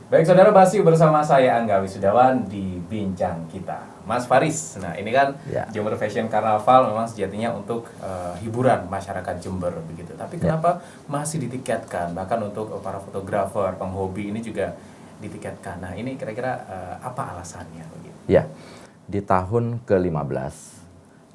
Baik saudara, masih bersama saya Angga Wisudawan di Bincang Kita. Mas Faris, nah ini kan Jember Fashion Carnaval memang sejatinya untuk hiburan masyarakat Jember begitu. Tapi kenapa masih ditiketkan? Bahkan untuk para fotografer, penghobi ini juga ditiketkan. Nah ini kira-kira apa alasannya begitu? Ya, di tahun ke-15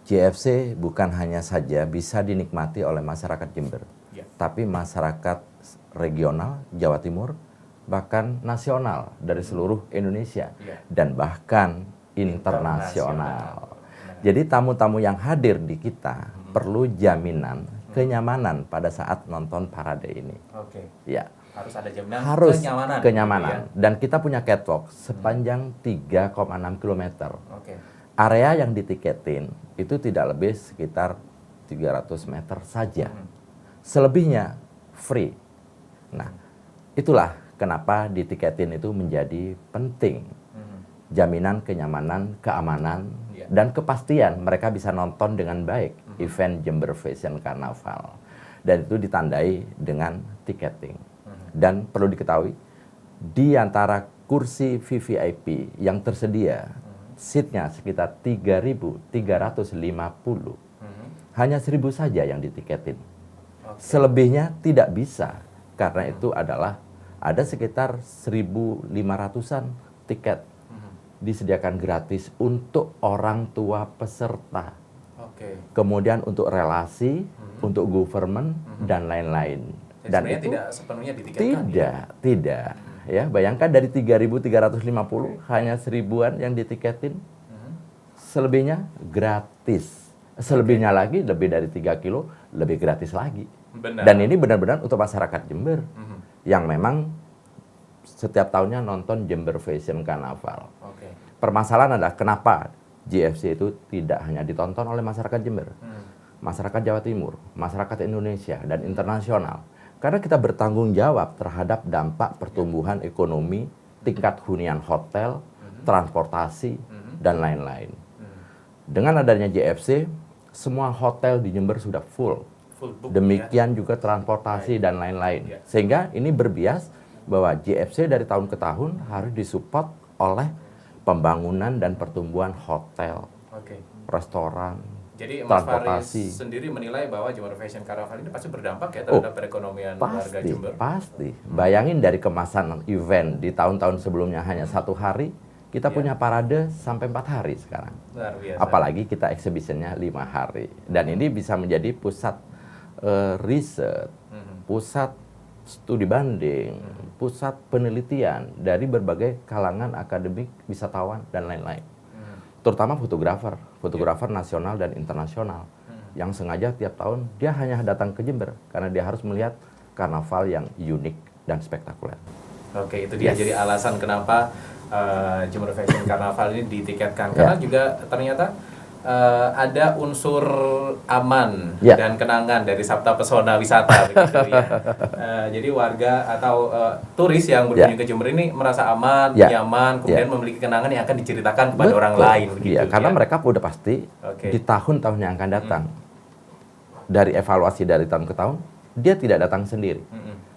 JFC bukan hanya saja bisa dinikmati oleh masyarakat Jember, tapi masyarakat regional Jawa Timur, bahkan nasional dari seluruh Indonesia, dan bahkan internasional. Jadi tamu-tamu yang hadir di kita perlu jaminan kenyamanan pada saat nonton parade ini. Ya. Harus ada jaminan kenyamanan. Gitu ya? Dan kita punya catwalk sepanjang 3,6 km. Area yang ditiketin itu tidak lebih sekitar 300 meter saja. Selebihnya free. Nah, itulah kenapa ditiketin itu menjadi penting. Jaminan kenyamanan, keamanan, dan kepastian mereka bisa nonton dengan baik event Jember Fashion Carnaval. Dan itu ditandai dengan tiketing. Dan perlu diketahui, di antara kursi VVIP yang tersedia, seatnya sekitar 3.350. Hanya 1.000 saja yang ditiketin. Selebihnya tidak bisa, karena itu adalah ada sekitar 1.500-an tiket disediakan gratis untuk orang tua peserta. Kemudian untuk relasi, untuk government, dan lain-lain. Dan itu tidak sepenuhnya ditiketkan? Tidak. Ya, bayangkan dari 3.350 hanya 1.000-an yang ditiketin. Selebihnya gratis. Selebihnya lagi lebih dari 3 kilo lebih gratis lagi. Benar. Dan ini benar-benar untuk masyarakat Jember yang memang setiap tahunnya nonton Jember Fashion Carnaval. Permasalahan adalah kenapa JFC itu tidak hanya ditonton oleh masyarakat Jember, masyarakat Jawa Timur, masyarakat Indonesia, dan internasional. Karena kita bertanggung jawab terhadap dampak pertumbuhan ekonomi, tingkat hunian hotel, transportasi, dan lain-lain. Dengan adanya JFC, semua hotel di Jember sudah full. Demikian juga transportasi dan lain-lain. Sehingga ini berbias bahwa JFC dari tahun ke tahun harus disupport oleh pembangunan dan pertumbuhan hotel, restoran, jadi Mas Faris sendiri menilai bahwa Jember Fashion Carnaval ini pasti berdampak ya terhadap perekonomian warga Jember? Pasti. Bayangin dari kemasan event di tahun-tahun sebelumnya hanya 1 hari, kita punya parade sampai 4 hari sekarang. Luar biasa. Apalagi kita exhibitionnya 5 hari. Dan ini bisa menjadi pusat riset, pusat studi banding, pusat penelitian dari berbagai kalangan akademik, wisatawan, dan lain-lain. Terutama fotografer nasional dan internasional yang sengaja tiap tahun dia hanya datang ke Jember karena dia harus melihat karnaval yang unik dan spektakuler. Oke, itu dia jadi alasan kenapa Jember Fashion Carnaval ini ditiketkan, karena juga ternyata ada unsur aman dan kenangan dari Sabta Pesona Wisata begitu ya. Jadi warga atau turis yang berkunjung ke Jember ini merasa aman, nyaman, kemudian memiliki kenangan yang akan diceritakan kepada orang lain begitu. Karena mereka udah pasti di tahun-tahun yang akan datang. Dari evaluasi dari tahun ke tahun, dia tidak datang sendiri.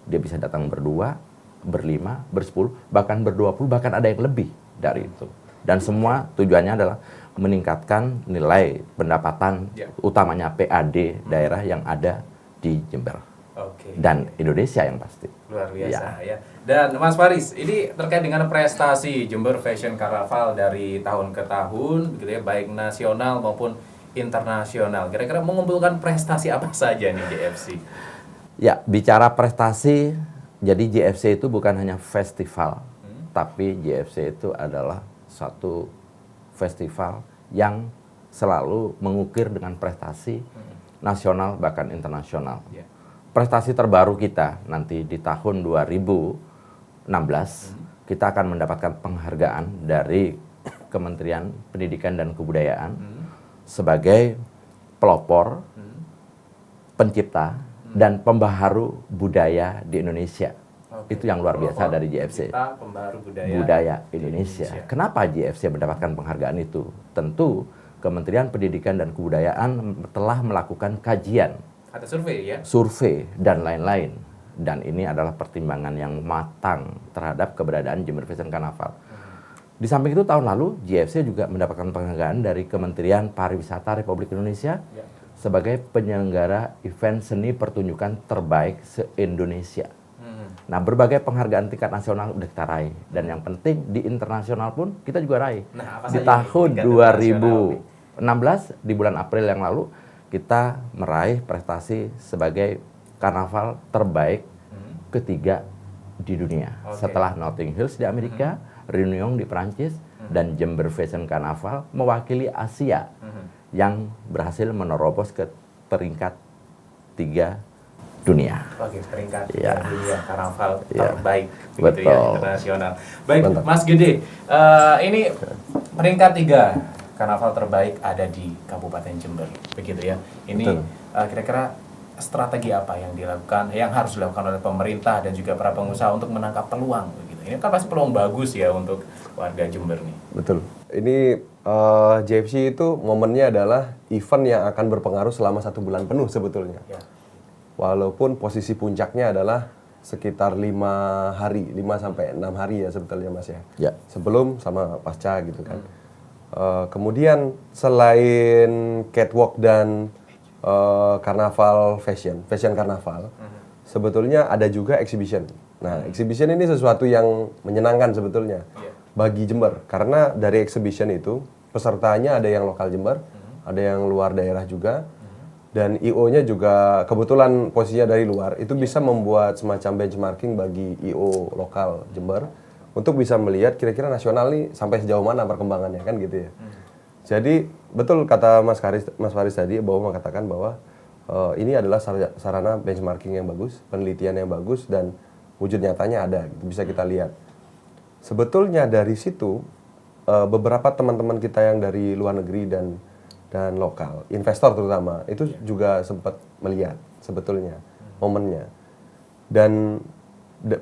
Dia bisa datang berdua, berlima, bersepuluh, bahkan berdua-puluh, bahkan ada yang lebih dari itu. Dan semua tujuannya adalah meningkatkan nilai pendapatan utamanya PAD daerah yang ada di Jember dan Indonesia yang pasti. Luar biasa ya. Dan Mas Faris, ini terkait dengan prestasi Jember Fashion Carnaval dari tahun ke tahun, begitu ya, baik nasional maupun internasional. Kira-kira mengumpulkan prestasi apa saja nih JFC? Ya, bicara prestasi, jadi JFC itu bukan hanya festival, tapi JFC itu adalah satu festival yang selalu mengukir dengan prestasi nasional bahkan internasional. Prestasi terbaru kita nanti di tahun 2016 kita akan mendapatkan penghargaan dari Kementerian Pendidikan dan Kebudayaan sebagai pelopor, pencipta, dan pembaharu budaya di Indonesia. Itu yang luar biasa dari JFC. Pembaharu budaya Indonesia. Kenapa JFC mendapatkan penghargaan itu? Tentu Kementerian Pendidikan dan Kebudayaan telah melakukan kajian. Ada survei ya? Survei dan lain-lain. dan ini adalah pertimbangan yang matang terhadap keberadaan Jember Fashion Carnaval. Di samping itu tahun lalu JFC juga mendapatkan penghargaan dari Kementerian Pariwisata Republik Indonesia sebagai penyelenggara event seni pertunjukan terbaik se-Indonesia. Nah, berbagai penghargaan tingkat nasional udah kita raih, dan yang penting di internasional pun kita juga raih. Di tahun 2016 di bulan April yang lalu kita meraih prestasi sebagai karnaval terbaik ketiga di dunia. Setelah Notting Hill di Amerika, Réunion di Prancis, dan Jember Fashion Carnaval mewakili Asia yang berhasil menerobos ke peringkat 3 dunia. Oke, peringkat dunia karnaval terbaik begitu betul. Ya, internasional. Baik, Mantap. Mas Gede, ini peringkat 3 karnaval terbaik ada di Kabupaten Jember, begitu ya. Ini kira-kira strategi apa yang dilakukan, yang harus dilakukan oleh pemerintah dan juga para pengusaha untuk menangkap peluang, begitu. Ini kan pasti peluang bagus ya untuk warga Jember nih. Betul. Ini JFC itu momennya adalah event yang akan berpengaruh selama 1 bulan penuh sebetulnya. Ya. Walaupun posisi puncaknya adalah sekitar 5 hari, 5-6 hari ya sebetulnya Mas ya. Sebelum sama pasca gitu kan. Kemudian selain catwalk dan karnaval fashion karnaval, sebetulnya ada juga exhibition. Nah, exhibition ini sesuatu yang menyenangkan sebetulnya bagi Jember. Karena dari exhibition itu pesertanya ada yang lokal Jember, ada yang luar daerah juga. Dan IO-nya juga kebetulan posisinya dari luar, itu bisa membuat semacam benchmarking bagi IO lokal Jember untuk bisa melihat kira-kira nasional nih sampai sejauh mana perkembangannya kan gitu ya. Jadi betul kata Mas Faris tadi bahwa mengatakan bahwa ini adalah sarana benchmarking yang bagus, penelitian yang bagus, dan wujud nyatanya ada, gitu, bisa kita lihat. Sebetulnya dari situ beberapa teman-teman kita yang dari luar negeri dan lokal, investor terutama, itu juga sempat melihat sebetulnya momennya. Dan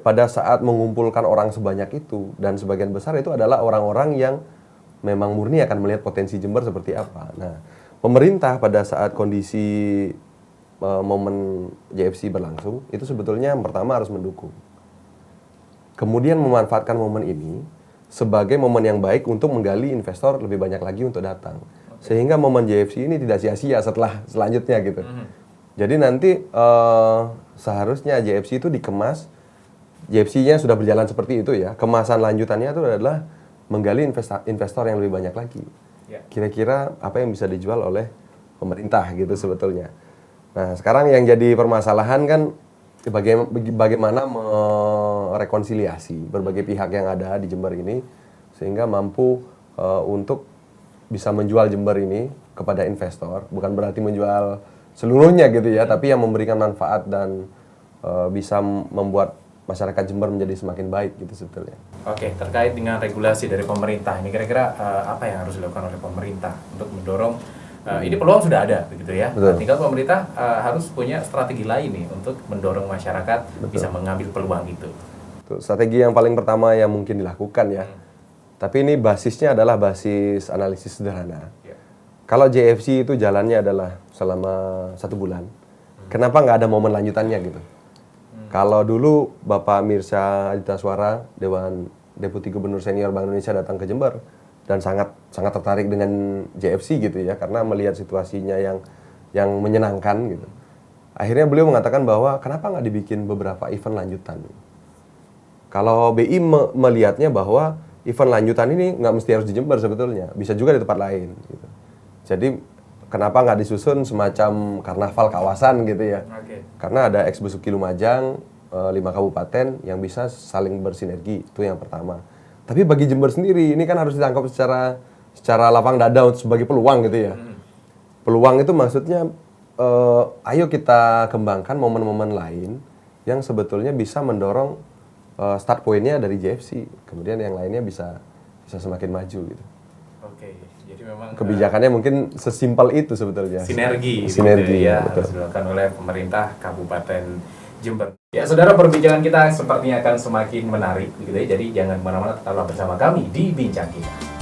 pada saat mengumpulkan orang sebanyak itu, dan sebagian besar itu adalah orang-orang yang memang murni akan melihat potensi Jember seperti apa. Nah, pemerintah pada saat kondisi momen JFC berlangsung, itu sebetulnya yang pertama harus mendukung. Kemudian memanfaatkan momen ini sebagai momen yang baik untuk menggali investor lebih banyak lagi untuk datang. Sehingga momen JFC ini tidak sia-sia selanjutnya gitu. Jadi nanti seharusnya JFC itu dikemas, JFC-nya sudah berjalan seperti itu ya, kemasan lanjutannya itu adalah menggali investor yang lebih banyak lagi. Kira-kira apa yang bisa dijual oleh pemerintah gitu sebetulnya. Nah, sekarang yang jadi permasalahan kan bagaimana merekonsiliasi berbagai pihak yang ada di Jember ini sehingga mampu untuk bisa menjual Jember ini kepada investor, bukan berarti menjual seluruhnya gitu ya, tapi yang memberikan manfaat dan bisa membuat masyarakat Jember menjadi semakin baik gitu sebetulnya. Oke, terkait dengan regulasi dari pemerintah ini kira-kira apa yang harus dilakukan oleh pemerintah untuk mendorong ini peluang sudah ada begitu ya. Tinggal pemerintah harus punya strategi lain nih untuk mendorong masyarakat bisa mengambil peluang itu. Strategi yang paling pertama yang mungkin dilakukan ya. Tapi ini basisnya adalah basis analisis sederhana. Kalau JFC itu jalannya adalah selama 1 bulan, kenapa nggak ada momen lanjutannya gitu? Kalau dulu Bapak Mirsya Adhita Suara, Dewan Deputi Gubernur Senior Bank Indonesia datang ke Jember dan sangat tertarik dengan JFC gitu ya, karena melihat situasinya yang menyenangkan gitu. Akhirnya beliau mengatakan bahwa kenapa nggak dibikin beberapa event lanjutan? Kalau BI melihatnya bahwa event lanjutan ini nggak mesti harus di Jember sebetulnya, bisa juga di tempat lain. Gitu. Jadi kenapa nggak disusun semacam karnaval kawasan gitu ya? Karena ada Eksbesuki Lumajang, 5 kabupaten yang bisa saling bersinergi, itu yang pertama. Tapi bagi Jember sendiri ini kan harus ditangkap secara lapang dada sebagai peluang gitu ya. Peluang itu maksudnya ayo kita kembangkan momen-momen lain yang sebetulnya bisa mendorong start point-nya dari JFC, kemudian yang lainnya bisa semakin maju gitu. Oke, jadi memang kebijakannya mungkin sesimpel itu sebetulnya. Sinergi gitu ya, harus dilakukan oleh pemerintah Kabupaten Jember. Ya, saudara, perbincangan kita sepertinya akan semakin menarik gitu ya. Jadi jangan kemana-mana, tetaplah bersama kami di Bincang Kita.